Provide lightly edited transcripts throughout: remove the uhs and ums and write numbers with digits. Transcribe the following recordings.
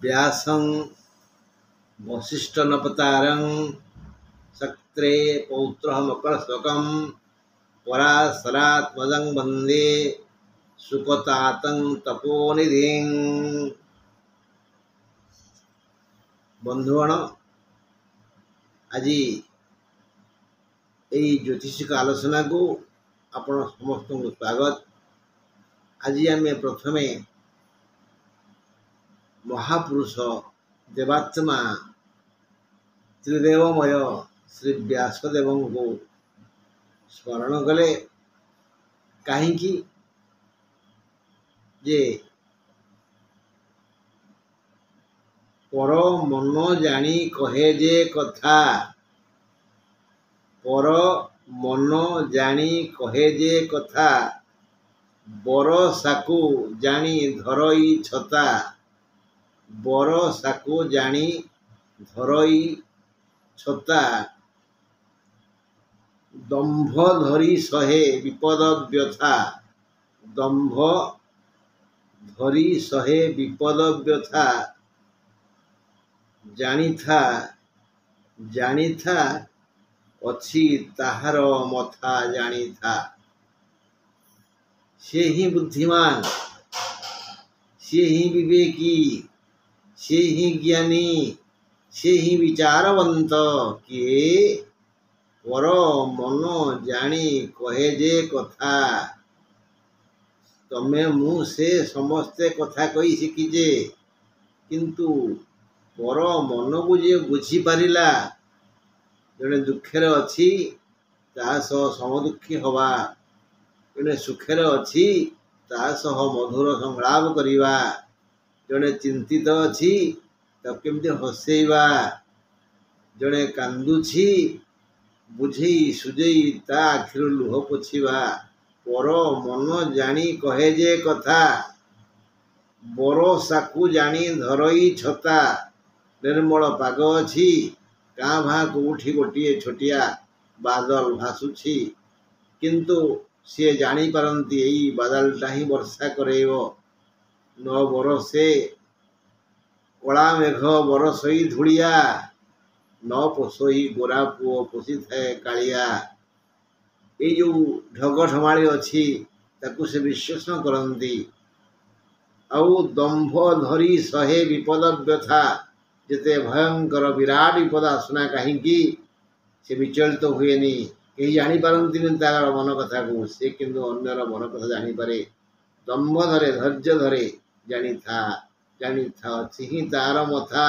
व्यासं वसिष्ठनपतारं सक्त्रे पौत्रमकरश्वकं पराशरात्मजं वन्दे सुकतातं तपोनिधिं। बंधुगण, आज यही ज्योतिषिक आलोचना को आपण समस्त को स्वागत। आज आम प्रथमे महापुरुष देवात्मा त्रिदेवमय श्री व्यासदेव को स्मरण कले। कहीं जे पर मन जानी कहे जे कथा, पर मन जानी कहे जे कथा, बरसाकू जानी धरई छता, बरसाकू जानी धरई छता, दंभ धरी सहे विपद व्यथा, दंभ धरी सहे विपद व्यथा, जानी था अच्छी ताहार मथा जानी था। से ही बुद्धिमान, से ही विवेकी, से ही ज्ञानी, से ही विचारवंत किए पर मन जानी कहे जे कथा। तमे मु से समस्ते कथा कही शिखिजे, किंतु पर मन को जे बुझी पारिला, जड़े दुखे अच्छी ता सह समदुखी हवा, जड़े सुखे अच्छी ता सह मधुर संलाप करिवा, जड़े चिंतित अच्छी तब केमती हसैवा, जड़े कांदुछि बुझेई सुझेई ता आखिर लुह पोछिवा। पर मन जानी कहे जे कथा, बरसाकू जानी धरई छता। निर्मल पाग अच्छी, काँ भा कोठी गोटे छोटिया बादल भासुछि, किंतु सी जानी पारती यही बादलटा ही वर्षा करेव। न बरसे कला मेघ बरसई धूलिया, न पोषई गोरा पुओ पोषी थाए कालिया। ये जो ढगढमाड़ी अच्छी ताकू से विश्लेषण करती। आउ दंभ धरी सहे विपद व्यथा, जिते भयंकर विराट विपद आसना कहीं से विचलित हुए नहीं, कहीं जापारती तार मन कथा को, से किंतु अन्यर मन कथा जानीपे। दंभ धरे धैर्य धरे जानी था अच्छी ही तार मथा,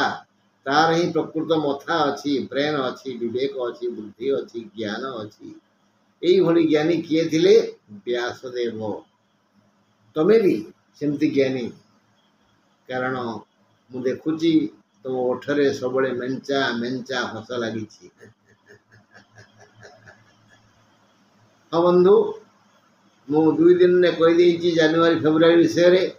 तार ही प्रकृत मथा अच्छी, ब्रेन अच्छी, विवेक अच्छी, बुद्धि अच्छी, ज्ञान अच्छी। यही भली ज्ञानी किए थिले व्यासदेव। तमे भी सेमती ज्ञानी, कारण मु देखुची तुम ओठरे सबले मेंचा मेंचा हस लगी। हाँ बंधु, मु 2 दिन ने कही देची जनवरी फेब्रुआरी विषय।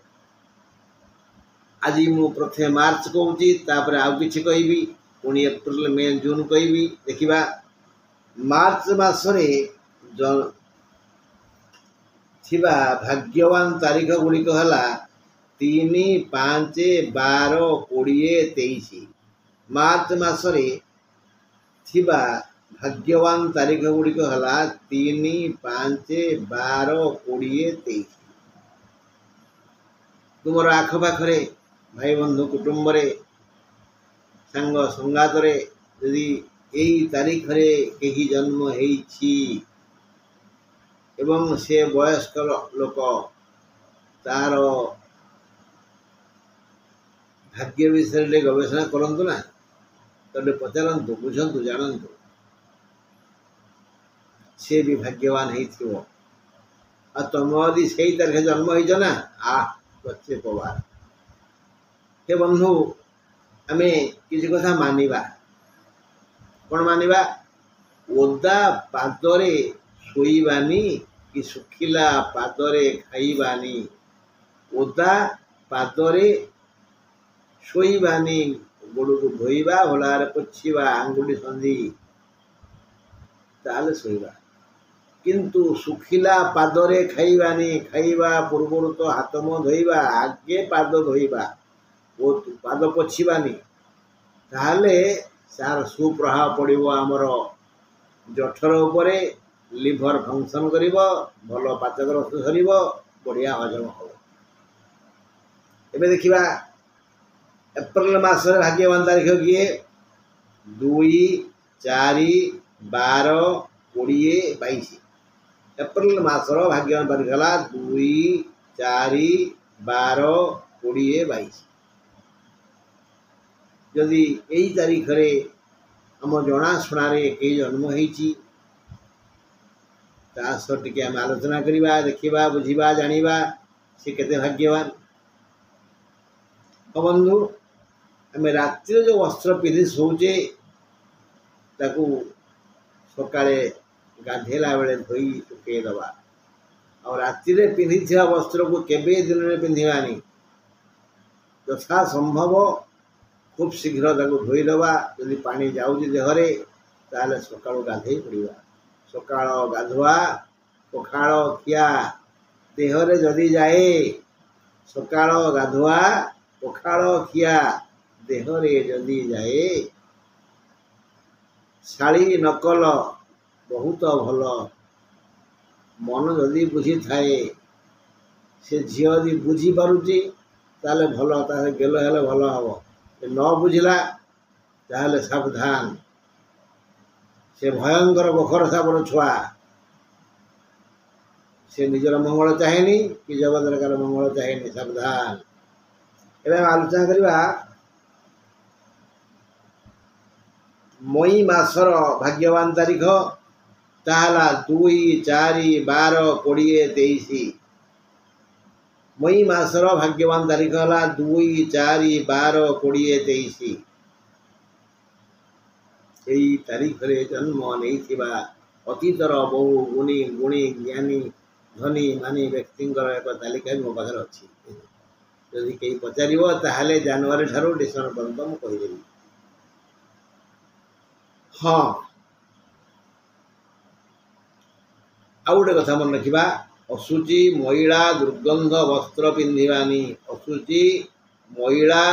आज मु प्रथमे मार्च कहूँ, तापर आउ किछि कहबी, पुणी एप्रिल मे जून कहबी। देखिबा मार्च मासरे थिबा भाग्यवान तारीख गुड़िक है 3, 5, 12, 20, 23। मार्च मासरे थिबा भाग्यवान तारीख गुड़िक है 3, 5, 12, 20, 23। तुमर आखपाखरे भाई बंधु कुटुंब रे सांग संगात रे यदि यही तारीख रे कहीं जन्म होइछि एवं से वयस्क लोक तार भाग्य विषय गवेषणा करंतु ना, तबे पचारंतु, बुझंतु, जानंतु, से भी भाग्यवान होइथिवो। आ तुम यदि से तारीख जन्म होइछ ना, बच्चे पवार। हे बंधु, आमे किसी कथा मानिबा। कौन मानिबा? ओदा पादरे शोइबानी कि सुखिला पादरे खाइबानी। ओदा पादरे शोइबानी, गोड़ को धोइबा, भलारे पोछिबा, आंगुठी संधि ताले शोइबा। किंतु सुखिला पादरे खाइबानी, खाइबा पूर्व तो हाथ मुह धोइबा, आगे पाद धोइबा, पाद पोछानी ताहले सार सुप्रभाव पड़ो आमर जठर उपरे लिभर फंक्शन करिब भल पाचक रस धरिब बढ़िया हजम हम। एबे देखिबा एप्रिल मास भाग्यवान तारीख किए 2, 4, 12, 20, 22। एप्रिल मासर भाग्यवान तारीख है 2, 4, 12, 20, 22। जदि यही तारीख रे आम जनाशुना कई जन्म होती टे आम आलोचना करवा देखा बुझा जाना सी केते भाग्यवान। बंधु आम रात्रि जो वस्त्र पिंधि शोचे ताकू सकाळे गाधेला बेले धोई सुखे दबा और राति पिंधि वस्त्र को केबे दिन में पिंधानी यथा संभव खूब शीघ्र धोई दबा। जदि पानी जाऊँगी देहरे ताले सका गाधे पड़ा सका गाधुआ पखाड़ खिया देहरे जदि जाए सका गाधुआ पखाड़ खिया देहरे जदि जाए शाड़ी नकल बहुत भल मन जदि बुझी थाए से झी यदि बुझी पारुची ताले भल ताले गेल हेले भल हम न बुझला ताले सावधान से भयंकर बखर सापर छुआ से निजर मंगल चाहेनी कि जगत मंगल चाहेनी सावधान। एवं आलोचना करवा मई मासर भाग्यवान तारीख ताहला 2, 4, 12, 20, 23। मई मासर भाग्यवान तारीख है 2, 4, 12, 20, 23। यही तारीख रे जन्म नहीं अतीतर बहु गुणी गुणी ज्ञानी धनी मानी व्यक्तिंकर एक तालिका मो पाखे अच्छी। जदि कहीं पचार जनवरी ठारू डिसेम्बर पर्यटन मुझे कहीदेवी। हाँ आउ गोटे कथा मन रखा अशुचि महिला दुर्गंध वस्त्र पिंधानी अशुचि महिला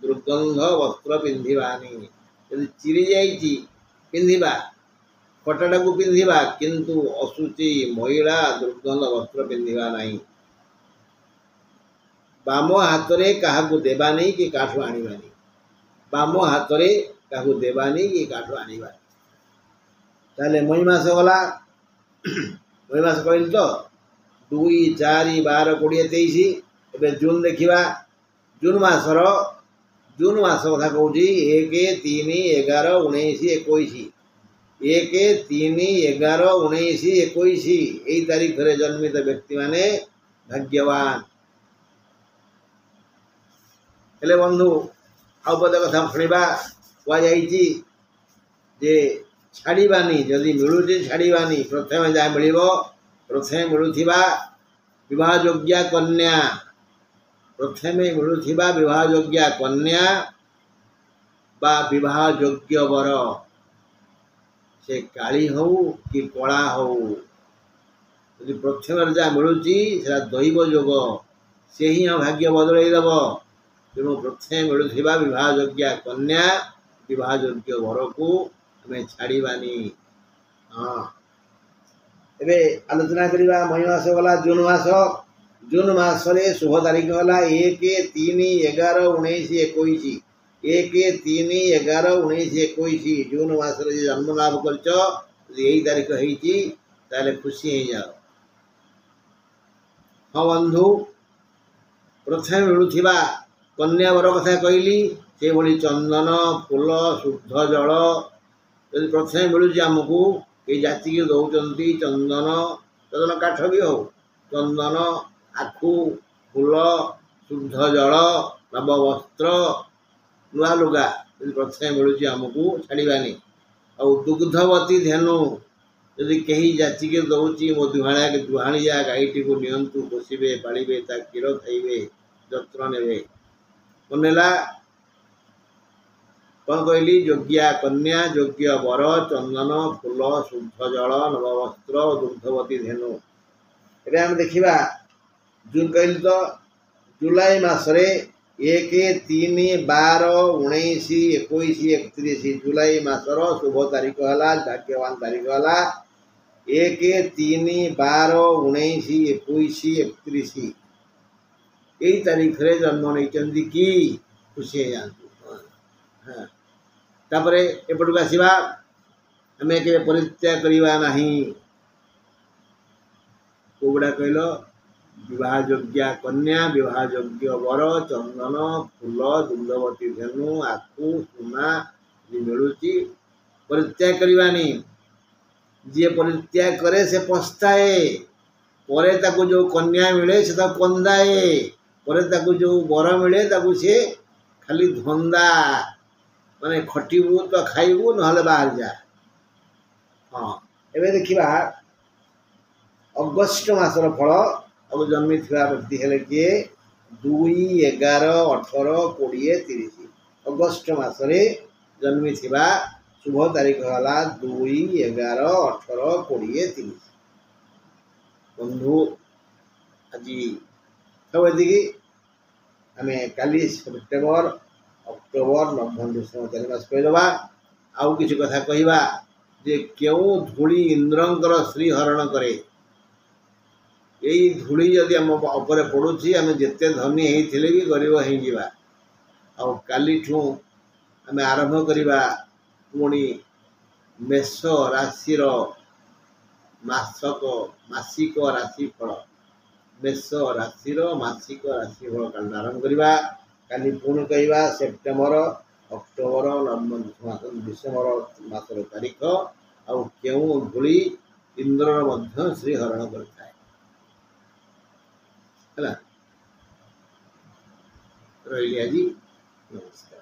दुर्गंध वस्त्र पिंधानी यदि चिरी जाइए पिंधा कटाटा को पिंधा किंतु अशुचि महिला दुर्गंध वस्त्र पिंधा नहीं। बाम हाथ रे क्या देवानी कि काठू आनिबानी बाम हाथ रे क्या देवानी कि काठू आनिबा। ताले मई मास गला मई मास कहली तो 2, 4, 12, 20, 23। एबे जून देखा जून मास कथा कहूँ 1, 3, 11, 19, 21। 1, 3, 11, 19, 21 यही तारीख रे जन्मित व्यक्ति माने भाग्यवान। हेले बंधु आउ पदे कथा शुणा कहुई जे छाड़बानी जदि मिलूची छाड़बानी प्रथम जहाँ मिल प्रथम मिलूथिबा विवाहयोग्या कन्या प्रथम मिलूथिबा विवाहयोग्या कन्या बा विवाहयोग्य वर से काली हो कि कला हो यदि प्रथम जहाँ मिलूची से दैव योग से ही भाग्य बदलईदेव। तेणु प्रथम मिलूथिबा विवाहयोग्या कन्या विवाहयोग्य वर को आम छाड़बानी। हाँ एबे आलोचना करवा मई मास गला जून मासरे शुभ तारीख है 1, 3, 11, 19, 21। 1, 3, 11, 19, 21 जून मासरे जन्म लाभ कर यही तारीख होते खुशी हो जाओ। हाँ बंधु प्रथम मिलूथिबा कन्या वर कथा कहली से भली चंदन फूल शुद्ध जल यदि प्रथम मिलूँ आमको ये जाति की दौरान चंदन काठ भी हो चंदन आखु फूल शुद्ध जल नव वस्त्र नुआ लुगा यदि प्रथम मिलूँ आमको छाड़बानी। आउ दुग्धवती धेनु यदि कहीं जाति के दौची मो दुहाणिया गाईटी को नियंतु पोषे पाड़े ता क्षीर खाइबे जत्न ने मनला कौन कहली योग्या कन्या योग्य वर चंदन फूल शुद्ध जल नववस्त्र दुग्धवती धेनु। एबे हम देखिबा जून कहली तो जुलाई मासरे 1 3 12 19 21 31 जुलाई मासर शुभ तारीख है भाग्यवान तारीख है 1 3 12 19 21 31 यही तारीख रे जन्म नहीं कि खुशी है हाँ तापरे एपटू आसवा आम के परित्याग करवा नहीं कौड़ा कहल विवाह योग्या कन्या विवाह योग्य वर चंदन फूल दुर्लभती धेनु आखु सुना मिलूँ परित्याग करवानी जी परित्याग करे से पछताए परे ताकू जो कन्या मिले से कंदाए परे ताकू जो वर मिले ताकू से खाली धंदा माने खटिबू तो खाइबू ना बाहर जा हाँ एवं देखा अगस्ट मासर फल अब जन्मी व्यक्ति हेले किए 2 11 18 20 30 अगस्ट मसरे जन्मी शुभ तारीख है 2 11 18 20 30 बंधु आज सब ये आम काली सेप्टेम्बर अक्टोबर नवम्बर डिसेम्बर 4 मास कहीदबा आउ किसी कथा कहवा जे क्यों धूली इंद्रंकर श्रीहरण करे यही धूली जदि आम उपर पड़ुची आम जिते धनी होते भी गरीब हो काली आम आरंभ करवा पुणी मेष राशि मासिक राशिफल मेष राशि मासिक राशिफल काल आरंभ करवा काली पुणी कहवा सेप्टेम्बर अक्टोबर नवम्बर डिसेम्बर मासर तारीख आउ क्यों धूली इंद्र श्रीहरण करता है रही आज नमस्कार।